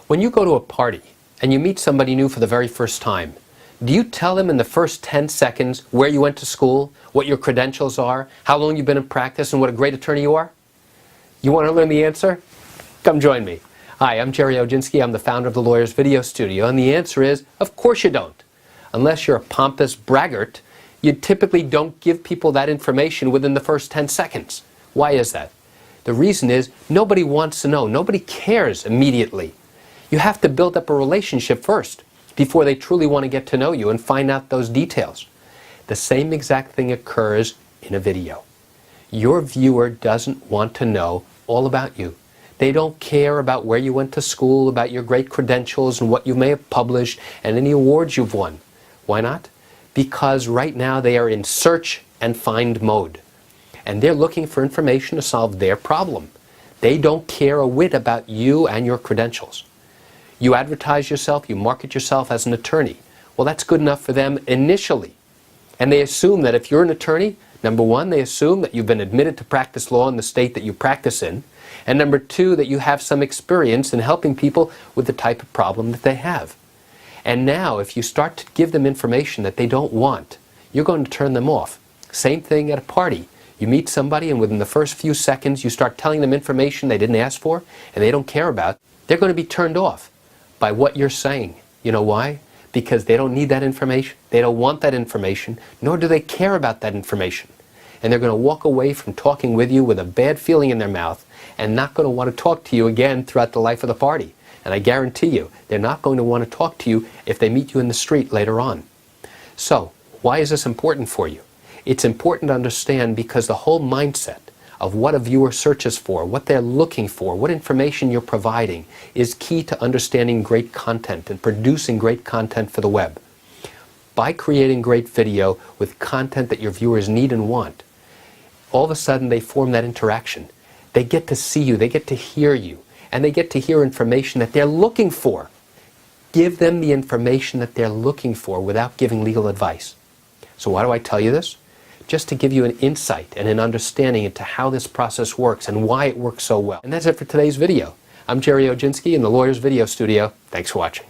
When you go to a party and you meet somebody new for the very first time, do you tell them in the first 10 seconds where you went to school, what your credentials are, how long you've been in practice, and what a great attorney you are? You want to learn the answer? Come join me. Hi, I'm Gerry Oginski. I'm the founder of the Lawyers Video Studio, and the answer is, of course you don't. Unless you're a pompous braggart, you typically don't give people that information within the first 10 seconds. Why is that? The reason is nobody wants to know. Nobody cares immediately. You have to build up a relationship first before they truly want to get to know you and find out those details. The same exact thing occurs in a video. Your viewer doesn't want to know all about you. They don't care about where you went to school, about your great credentials and what you may have published and any awards you've won. Why not? Because right now they are in search and find mode. And they're looking for information to solve their problem. They don't care a whit about you and your credentials. You advertise yourself, you market yourself as an attorney. Well, that's good enough for them initially. And they assume that if you're an attorney, number one, they assume that you've been admitted to practice law in the state that you practice in. And number two, that you have some experience in helping people with the type of problem that they have. And now, if you start to give them information that they don't want, you're going to turn them off. Same thing at a party. You meet somebody and within the first few seconds you start telling them information they didn't ask for and they don't care about, they're going to be turned off by what you're saying. You know why? Because they don't need that information, they don't want that information, nor do they care about that information. And they're going to walk away from talking with you with a bad feeling in their mouth and not going to want to talk to you again throughout the life of the party. And I guarantee you, they're not going to want to talk to you if they meet you in the street later on. So, why is this important for you? It's important to understand because the whole mindset of what a viewer searches for, what they're looking for, what information you're providing is key to understanding great content and producing great content for the web. By creating great video with content that your viewers need and want, all of a sudden they form that interaction. They get to see you, they get to hear you, and they get to hear information that they're looking for. Give them the information that they're looking for without giving legal advice. So why do I tell you this? Just to give you an insight and an understanding into how this process works and why it works so well. And that's it for today's video. I'm Gerry Oginski in the Lawyers Video Studio. Thanks for watching.